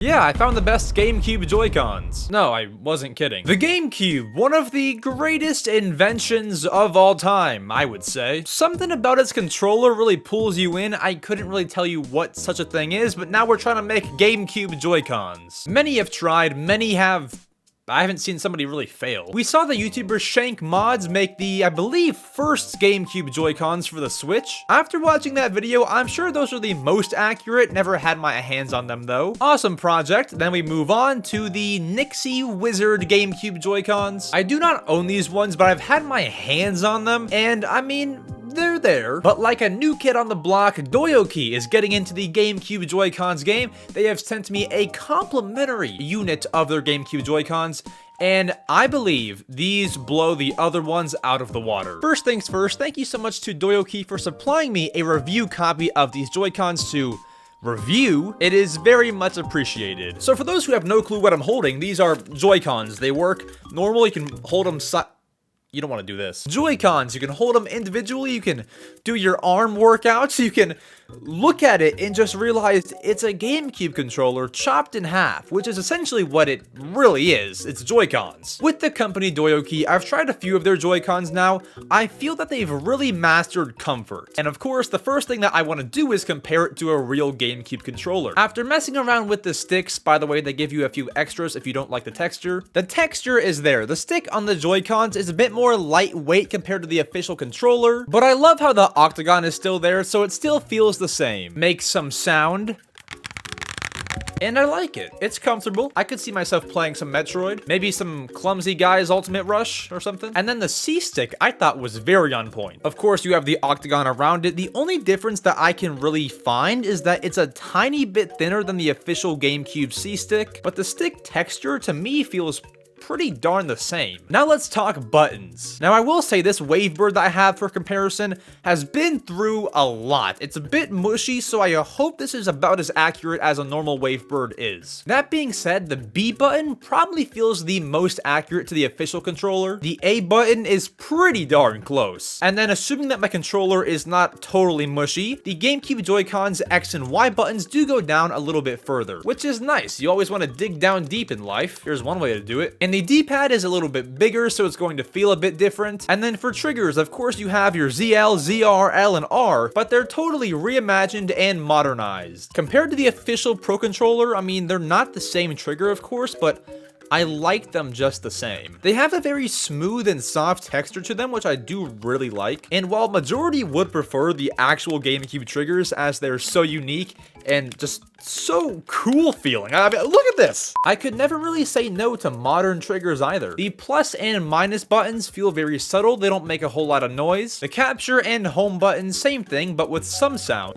Yeah, I found the best GameCube Joy-Cons. No, I wasn't kidding. The GameCube, one of the greatest inventions of all time, I would say. Something about its controller really pulls you in. I couldn't really tell you what such a thing is, but now we're trying to make GameCube Joy-Cons. Many have tried, many have... I haven't seen somebody really fail. We saw the YouTuber Shank Mods make the, I believe, first GameCube Joy-Cons for the Switch. After watching that video, I'm sure those are the most accurate. Never had my hands on them though. Awesome project. Then we move on to the Nixie Wizard GameCube Joy-Cons. I do not own these ones, but I've had my hands on them, and I mean, they're there. But like a new kid on the block, Doyoky is getting into the GameCube Joy-Cons game. They have sent me a complimentary unit of their GameCube Joy-Cons, and I believe these blow the other ones out of the water. First things first, thank you so much to Doyoky for supplying me a review copy of these Joy-Cons to review. It is very much appreciated. So for those who have no clue what I'm holding, these are Joy-Cons. They work normal. You can hold them You don't want to do this. Joy-Cons, you can hold them individually, you can do your arm workouts, you can look at it and just realize it's a GameCube controller chopped in half, which is essentially what it really is. It's Joy-Cons. With the company Doyoky, I've tried a few of their Joy-Cons now. I feel that they've really mastered comfort. And of course, the first thing that I want to do is compare it to a real GameCube controller. After messing around with the sticks, by the way, they give you a few extras if you don't like the texture. The texture is there. The stick on the Joy-Cons is a bit more lightweight compared to the official controller, but I love how the octagon is still there, so it still feels the same. Makes some sound, and I like it. It's comfortable. I could see myself playing some Metroid, maybe some Clumsy Guys Ultimate Rush or something. And then the C-Stick I thought was very on point. Of course, you have the octagon around it. The only difference that I can really find is that it's a tiny bit thinner than the official GameCube C-Stick, but the stick texture to me feels pretty darn the same. Now let's talk buttons. Now I will say this Wavebird that I have for comparison has been through a lot. It's a bit mushy, so I hope this is about as accurate as a normal Wavebird is. That being said, the B button probably feels the most accurate to the official controller. The A button is pretty darn close. And then assuming that my controller is not totally mushy, the GameCube Joy-Cons X and Y buttons do go down a little bit further, which is nice. You always want to dig down deep in life. Here's one way to do it. And the D-pad is a little bit bigger, so it's going to feel a bit different. And then for triggers, of course, you have your ZL, ZR, L, and R, but they're totally reimagined and modernized. Compared to the official Pro Controller, I mean, they're not the same trigger, of course, but I like them just the same. They have a very smooth and soft texture to them, which I do really like. And while majority would prefer the actual GameCube triggers as they're so unique and just so cool feeling. I mean, look at this. I could never really say no to modern triggers either. The plus and minus buttons feel very subtle. They don't make a whole lot of noise. The capture and home buttons, same thing, but with some sound.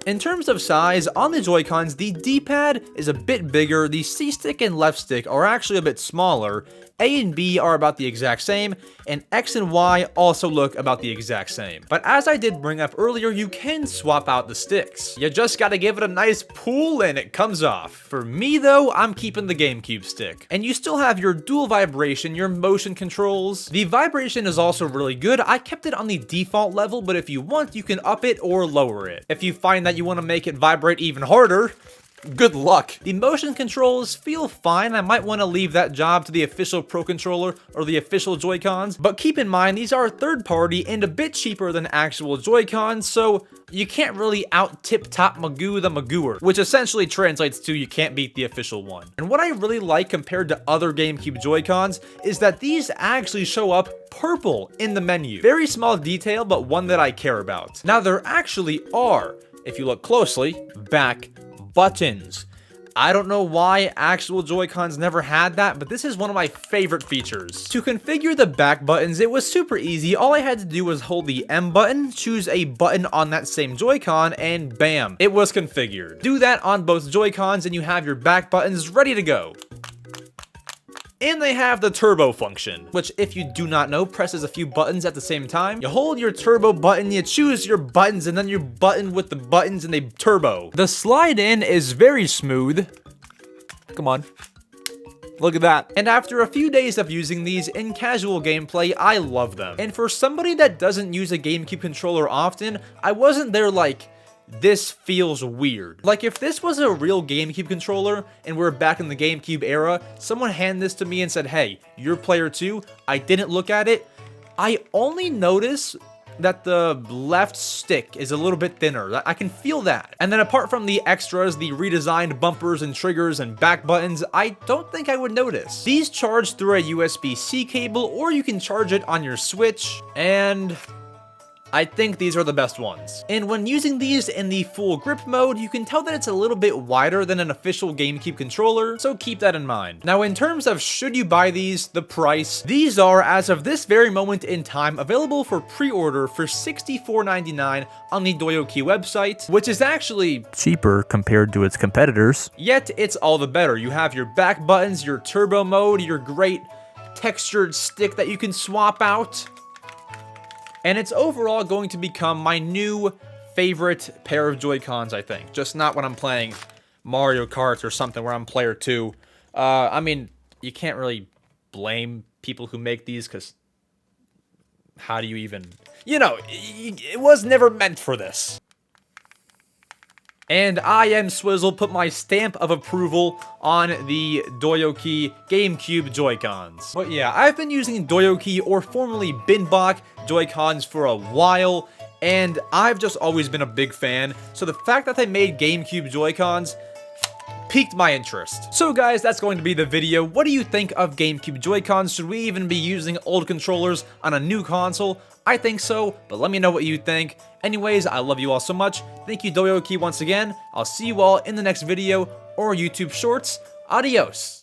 In terms of size, on the Joy-Cons, the D-pad is a bit bigger, the C-Stick and left stick are actually a bit smaller, A and B are about the exact same, and X and Y also look about the exact same. But as I did bring up earlier, you can swap out the sticks. You just gotta give it a nice pull and it comes off. For me though, I'm keeping the GameCube stick. And you still have your dual vibration, your motion controls. The vibration is also really good. I kept it on the default level, but if you want, you can up it or lower it. If you find that you want to make it vibrate even harder, good luck. The motion controls feel fine. I might want to leave that job to the official Pro Controller or the official Joy-Cons, but keep in mind these are third party and a bit cheaper than actual Joy-Cons, so you can't really out tip-top Magoo the Magooer, which essentially translates to you can't beat the official one. And what I really like compared to other GameCube Joy-Cons is that these actually show up purple in the menu. Very small detail, but one that I care about. Now there actually are, if you look closely, back buttons. I don't know why actual Joy-Cons never had that, but this is one of my favorite features. To configure the back buttons, it was super easy. All I had to do was hold the M button, choose a button on that same Joy-Con, and bam, it was configured. Do that on both Joy-Cons and you have your back buttons ready to go. And they have the turbo function, which if you do not know, presses a few buttons at the same time. You hold your turbo button, you choose your buttons, and then you button with the buttons and they turbo. The slide in is very smooth. Come on. Look at that. And after a few days of using these in casual gameplay, I love them. And for somebody that doesn't use a GameCube controller often, I wasn't there like this feels weird. Like, if this was a real GameCube controller and we're back in the GameCube era, someone handed this to me and said, hey, you're player 2, I didn't look at it, I only notice that the left stick is a little bit thinner. I can feel that. And then apart from the extras, the redesigned bumpers and triggers and back buttons, I don't think I would notice. These charge through a USB-C cable, or you can charge it on your Switch, and I think these are the best ones. And when using these in the full grip mode, you can tell that it's a little bit wider than an official GameCube controller, so keep that in mind. Now, in terms of should you buy these, the price, these are, as of this very moment in time, available for pre-order for $64.99 on the Doyoky website, which is actually cheaper compared to its competitors. Yet, it's all the better. You have your back buttons, your turbo mode, your great textured stick that you can swap out. And it's overall going to become my new favorite pair of Joy-Cons, I think. Just not when I'm playing Mario Kart or something where I'm player 2. I mean, you can't really blame people who make these, because how do you even... You know, it was never meant for this. And I am Swizzle, put my stamp of approval on the Doyoky GameCube Joy-Cons. But yeah, I've been using Doyoky, or formerly Binbach, Joy-Cons for a while, and I've just always been a big fan, so the fact that they made GameCube Joy-Cons piqued my interest. So guys, that's going to be the video. What do you think of GameCube Joy-Cons? Should we even be using old controllers on a new console? I think so, but let me know what you think. Anyways, I love you all so much. Thank you, Doyoky, once again. I'll see you all in the next video or YouTube Shorts. Adios!